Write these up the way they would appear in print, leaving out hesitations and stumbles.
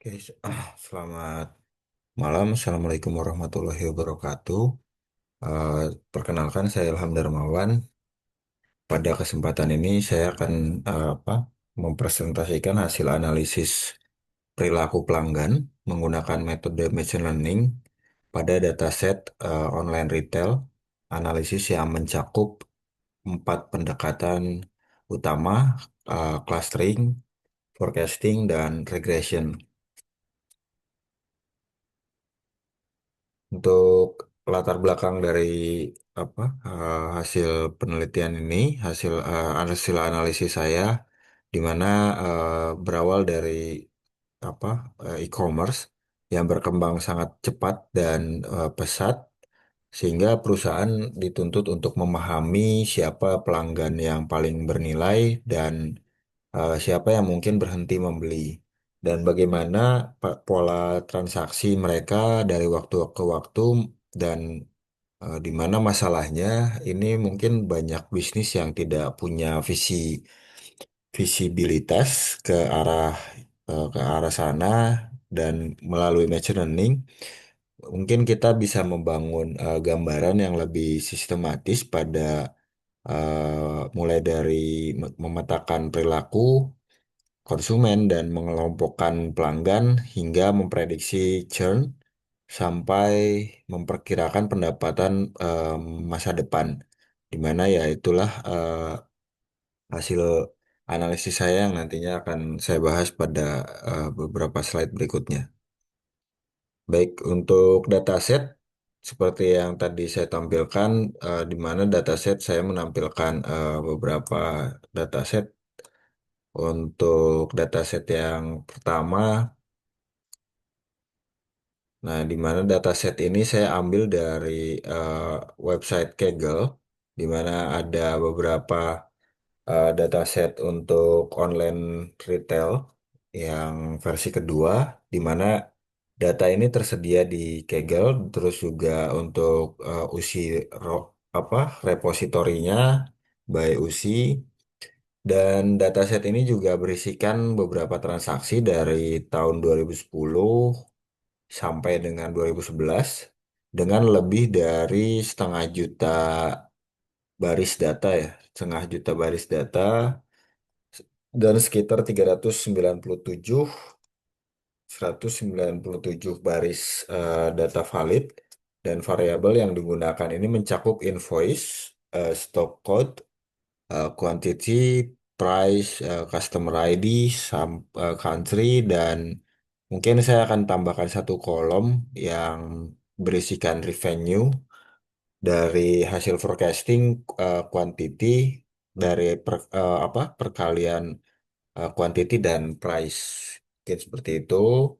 Oke, selamat malam. Assalamualaikum warahmatullahi wabarakatuh. Eh, Perkenalkan, saya Ilham Darmawan. Pada kesempatan ini, saya akan mempresentasikan hasil analisis perilaku pelanggan menggunakan metode machine learning pada dataset online retail, analisis yang mencakup 4 pendekatan utama, clustering, forecasting, dan regression. Untuk latar belakang dari hasil penelitian ini, hasil analisis saya, di mana berawal dari apa e-commerce yang berkembang sangat cepat dan pesat, sehingga perusahaan dituntut untuk memahami siapa pelanggan yang paling bernilai dan siapa yang mungkin berhenti membeli. Dan bagaimana pola transaksi mereka dari waktu ke waktu, dan di mana masalahnya ini mungkin banyak bisnis yang tidak punya visibilitas ke arah sana, dan melalui machine learning mungkin kita bisa membangun gambaran yang lebih sistematis pada mulai dari memetakan perilaku konsumen dan mengelompokkan pelanggan hingga memprediksi churn sampai memperkirakan pendapatan masa depan, di mana ya itulah hasil analisis saya yang nantinya akan saya bahas pada beberapa slide berikutnya. Baik, untuk dataset seperti yang tadi saya tampilkan, di mana dataset saya menampilkan beberapa dataset. Untuk dataset yang pertama, nah, di mana dataset ini saya ambil dari eh, website Kaggle, di mana ada beberapa dataset untuk online retail yang versi kedua, di mana data ini tersedia di Kaggle, terus juga untuk USI apa repositorinya by USI, dan dataset ini juga berisikan beberapa transaksi dari tahun 2010 sampai dengan 2011 dengan lebih dari setengah juta baris data, ya, setengah juta baris data, dan sekitar 197 baris data valid, dan variabel yang digunakan ini mencakup invoice, stock code, quantity, price, customer ID, country, dan mungkin saya akan tambahkan satu kolom yang berisikan revenue dari hasil forecasting, quantity dari perkalian quantity dan price, mungkin seperti itu.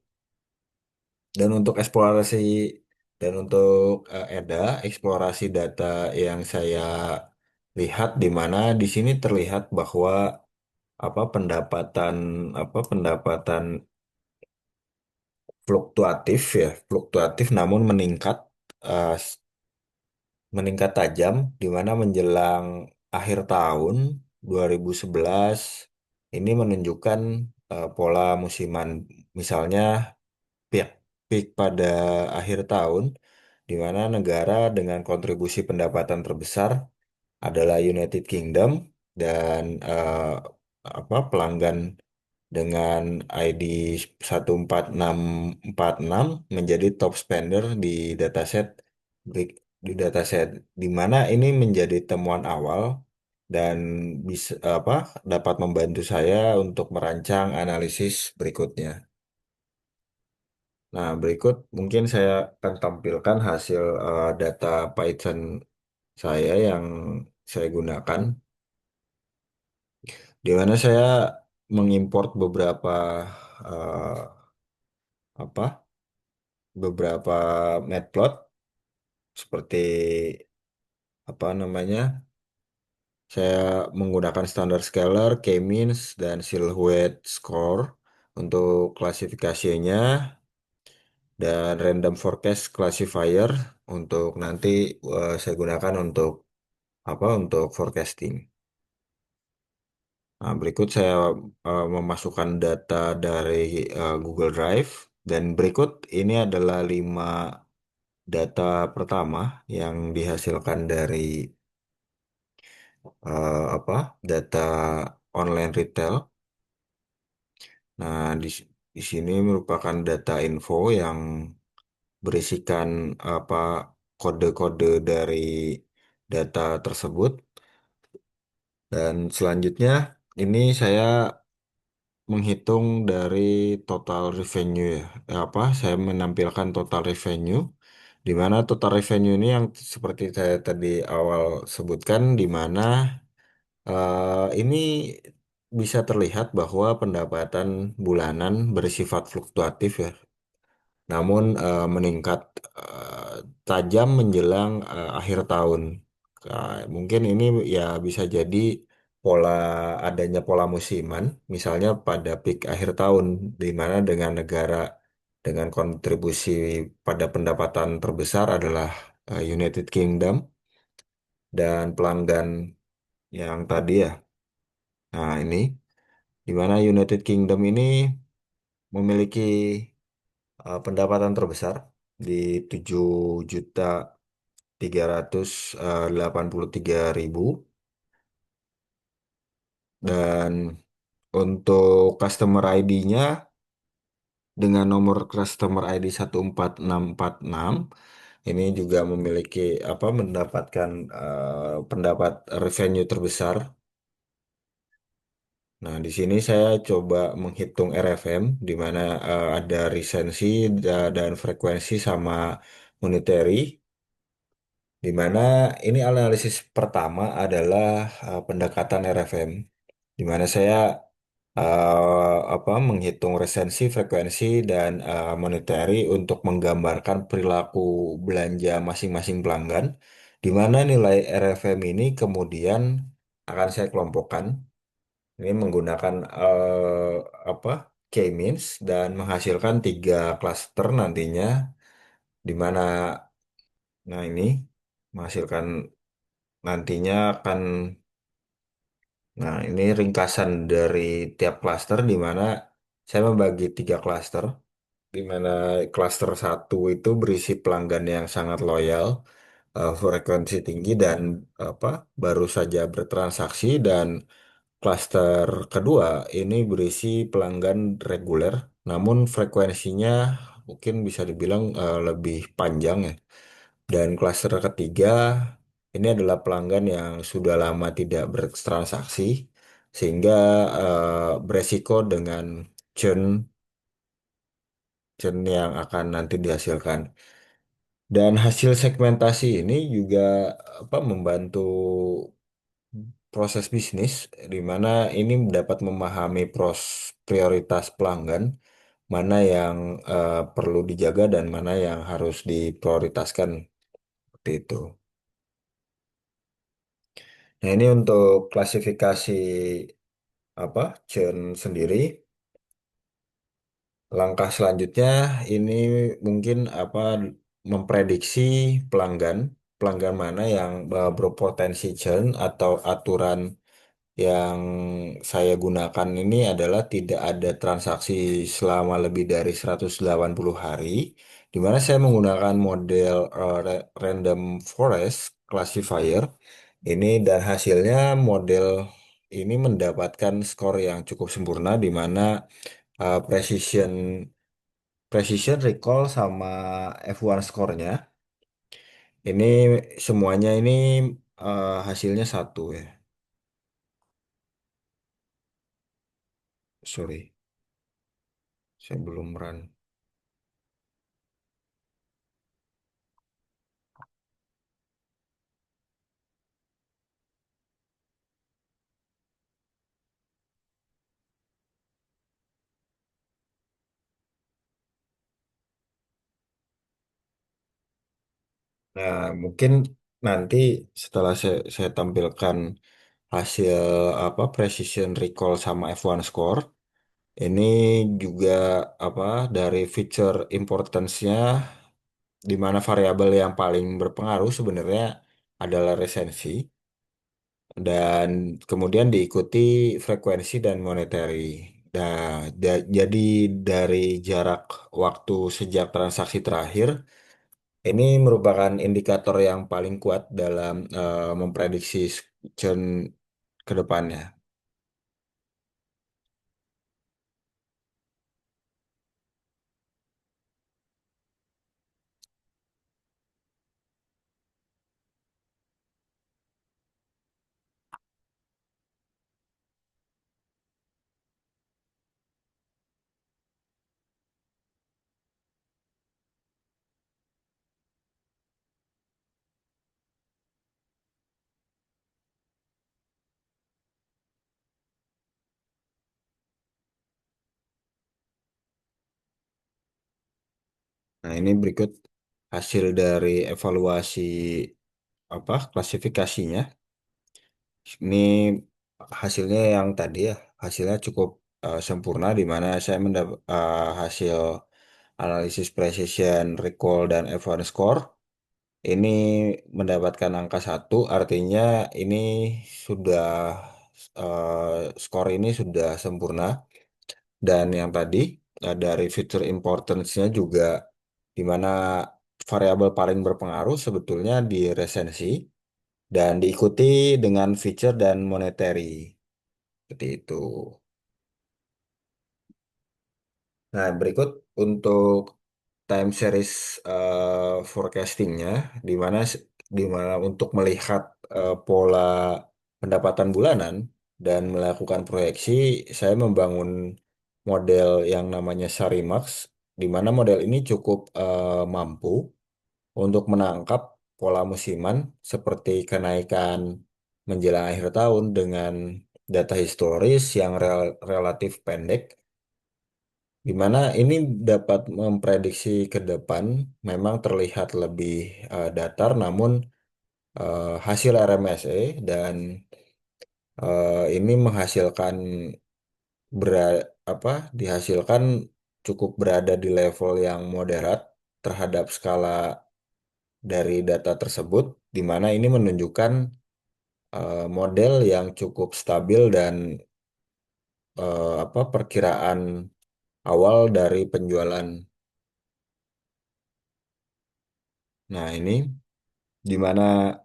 Dan untuk eksplorasi dan untuk eksplorasi data yang saya lihat, di mana di sini terlihat bahwa pendapatan pendapatan fluktuatif namun eh, meningkat tajam, di mana menjelang akhir tahun 2011 ini menunjukkan pola musiman. Misalnya peak peak pada akhir tahun, di mana negara dengan kontribusi pendapatan terbesar adalah United Kingdom, dan pelanggan dengan ID 14646 menjadi top spender dataset di dataset di mana ini menjadi temuan awal dan bisa dapat membantu saya untuk merancang analisis berikutnya. Nah, berikut mungkin saya akan tampilkan hasil data Python saya yang saya gunakan, di mana saya mengimport eh, apa beberapa matplot seperti apa namanya. Saya menggunakan standar scalar, k-means, dan silhouette score untuk klasifikasinya, dan random forecast classifier untuk nanti saya gunakan untuk forecasting. Nah, berikut saya memasukkan data dari Google Drive dan berikut ini adalah 5 data pertama yang dihasilkan dari apa data online retail. Nah, di sini merupakan data info yang berisikan apa kode-kode dari data tersebut. Dan selanjutnya ini saya menghitung dari total revenue ya. Saya menampilkan total revenue di mana total revenue ini yang seperti saya tadi awal sebutkan di mana ini bisa terlihat bahwa pendapatan bulanan bersifat fluktuatif ya, namun meningkat tajam menjelang akhir tahun. Mungkin ini ya bisa jadi pola adanya pola musiman, misalnya pada peak akhir tahun, di mana dengan negara dengan kontribusi pada pendapatan terbesar adalah United Kingdom dan pelanggan yang tadi ya. Nah, ini di mana United Kingdom ini memiliki pendapatan terbesar di 7.383.000 dan untuk customer ID-nya dengan nomor customer ID 14646 ini juga memiliki mendapatkan pendapat revenue terbesar. Nah, di sini saya coba menghitung RFM, di mana ada resensi dan frekuensi sama monetary, di mana ini analisis pertama adalah pendekatan RFM, di mana saya menghitung resensi, frekuensi, dan monetary untuk menggambarkan perilaku belanja masing-masing pelanggan, di mana nilai RFM ini kemudian akan saya kelompokkan. Ini menggunakan apa K-means dan menghasilkan 3 klaster nantinya, di mana nah ini menghasilkan nantinya akan nah ini ringkasan dari tiap klaster di mana saya membagi 3 klaster, di mana klaster satu itu berisi pelanggan yang sangat loyal, frekuensi tinggi dan apa baru saja bertransaksi, dan klaster kedua ini berisi pelanggan reguler, namun frekuensinya mungkin bisa dibilang lebih panjang ya. Dan klaster ketiga ini adalah pelanggan yang sudah lama tidak bertransaksi, sehingga beresiko dengan churn churn yang akan nanti dihasilkan. Dan hasil segmentasi ini juga membantu proses bisnis, di mana ini dapat memahami prioritas pelanggan, mana yang perlu dijaga dan mana yang harus diprioritaskan seperti itu. Nah, ini untuk klasifikasi churn sendiri. Langkah selanjutnya ini mungkin memprediksi pelanggan pelanggan mana yang berpotensi churn, atau aturan yang saya gunakan ini adalah tidak ada transaksi selama lebih dari 180 hari, di mana saya menggunakan model random forest classifier ini, dan hasilnya model ini mendapatkan skor yang cukup sempurna, di mana precision precision recall sama F1 skornya ini semuanya ini hasilnya satu ya. Sorry, saya belum run. Nah, mungkin nanti setelah saya tampilkan hasil precision recall sama F1 score, ini juga dari feature importance-nya, di mana variabel yang paling berpengaruh sebenarnya adalah resensi. dan kemudian diikuti frekuensi dan monetary. Nah, jadi dari jarak waktu sejak transaksi terakhir, ini merupakan indikator yang paling kuat dalam memprediksi churn ke depannya. Nah, ini berikut hasil dari evaluasi klasifikasinya. Ini hasilnya yang tadi ya, hasilnya cukup sempurna di mana saya mendapat hasil analisis precision, recall, dan F1 score. Ini mendapatkan angka satu, artinya ini sudah skor ini sudah sempurna. Dan yang tadi dari feature importance-nya juga, di mana variabel paling berpengaruh sebetulnya di resensi dan diikuti dengan feature dan monetary. Seperti itu. Nah, berikut untuk time series forecastingnya, di mana untuk melihat pola pendapatan bulanan dan melakukan proyeksi, saya membangun model yang namanya Sarimax, di mana model ini cukup mampu untuk menangkap pola musiman seperti kenaikan menjelang akhir tahun dengan data historis yang relatif pendek, di mana ini dapat memprediksi ke depan memang terlihat lebih datar, namun hasil RMSE dan ini menghasilkan dihasilkan cukup berada di level yang moderat terhadap skala dari data tersebut, di mana ini menunjukkan model yang cukup stabil dan perkiraan awal dari penjualan. Nah, ini di mana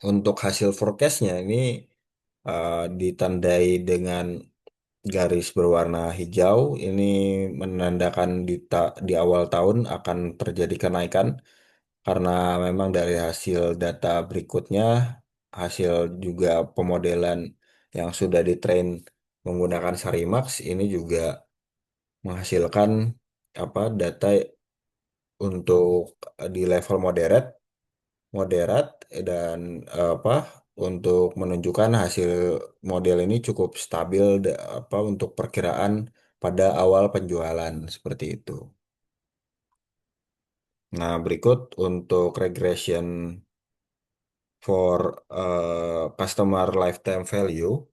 untuk hasil forecastnya ini ditandai dengan garis berwarna hijau. Ini menandakan di awal tahun akan terjadi kenaikan karena memang dari hasil data berikutnya, hasil juga pemodelan yang sudah ditrain menggunakan Sarimax ini juga menghasilkan data untuk di level moderat moderat dan untuk menunjukkan hasil model ini cukup stabil untuk perkiraan pada awal penjualan seperti itu. Nah, berikut untuk regression for customer lifetime value,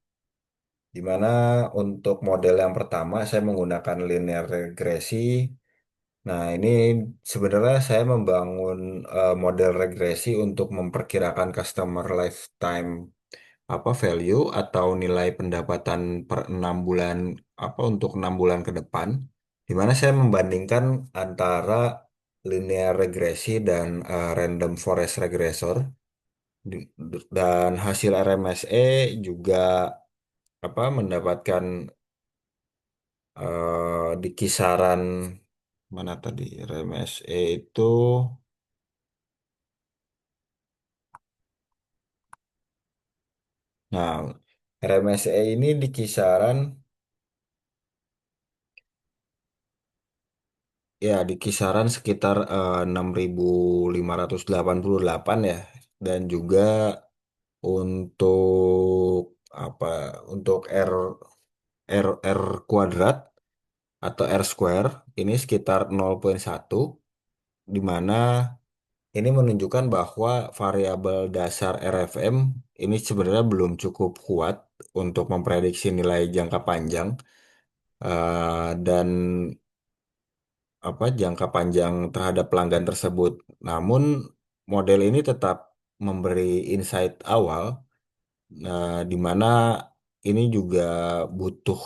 di mana untuk model yang pertama saya menggunakan linear regresi. Nah, ini sebenarnya saya membangun model regresi untuk memperkirakan customer lifetime value atau nilai pendapatan per 6 bulan untuk 6 bulan ke depan, di mana saya membandingkan antara linear regresi dan random forest regressor. Dan hasil RMSE juga mendapatkan di kisaran mana tadi RMSE itu. Nah, RMSE ini di kisaran, ya, di kisaran sekitar 6.588 ya. Dan juga untuk apa untuk R kuadrat atau R square ini sekitar 0,1, di mana ini menunjukkan bahwa variabel dasar RFM ini sebenarnya belum cukup kuat untuk memprediksi nilai jangka panjang, dan jangka panjang terhadap pelanggan tersebut. Namun model ini tetap memberi insight awal Nah, di mana ini juga butuh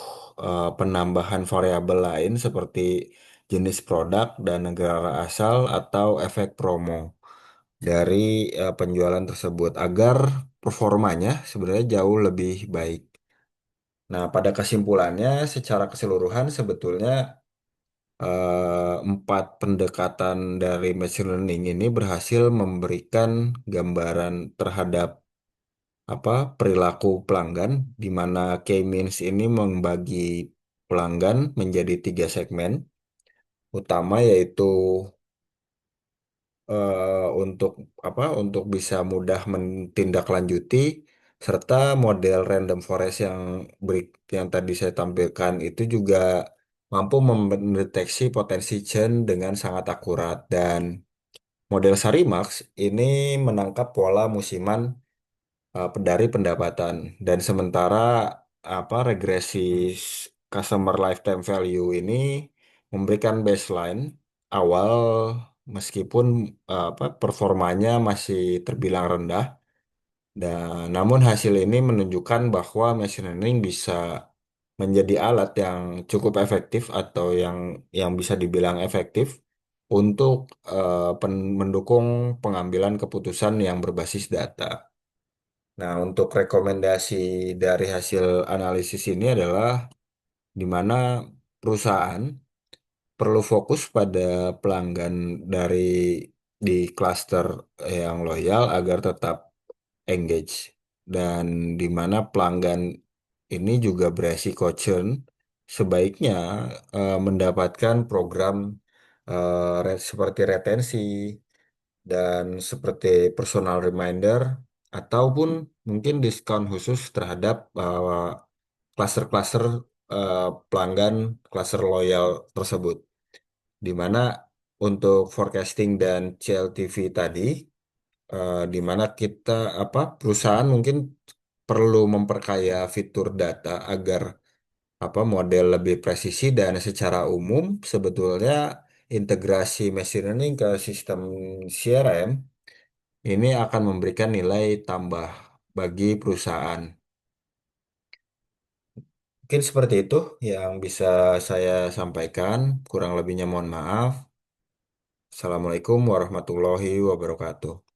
penambahan variabel lain seperti jenis produk dan negara asal atau efek promo dari penjualan tersebut agar performanya sebenarnya jauh lebih baik. Nah, pada kesimpulannya, secara keseluruhan sebetulnya empat pendekatan dari machine learning ini berhasil memberikan gambaran terhadap perilaku pelanggan, di mana K-means ini membagi pelanggan menjadi tiga segmen utama, yaitu untuk untuk bisa mudah menindaklanjuti, serta model random forest yang tadi saya tampilkan itu juga mampu mendeteksi potensi change dengan sangat akurat. Dan model Sarimax ini menangkap pola musiman dari pendapatan. Dan sementara regresi customer lifetime value ini memberikan baseline awal, meskipun performanya masih terbilang rendah. Dan namun hasil ini menunjukkan bahwa machine learning bisa menjadi alat yang cukup efektif, atau yang bisa dibilang efektif untuk mendukung pengambilan keputusan yang berbasis data. Nah, untuk rekomendasi dari hasil analisis ini adalah di mana perusahaan perlu fokus pada pelanggan dari di klaster yang loyal agar tetap engage, dan di mana pelanggan ini juga beresiko churn, sebaiknya mendapatkan program seperti retensi dan seperti personal reminder, ataupun mungkin diskon khusus terhadap klaster-klaster pelanggan klaster loyal tersebut. Di mana untuk forecasting dan CLTV tadi, di mana perusahaan mungkin perlu memperkaya fitur data agar model lebih presisi, dan secara umum sebetulnya integrasi machine learning ke sistem CRM ini akan memberikan nilai tambah bagi perusahaan. Mungkin seperti itu yang bisa saya sampaikan. Kurang lebihnya mohon maaf. Assalamualaikum warahmatullahi wabarakatuh.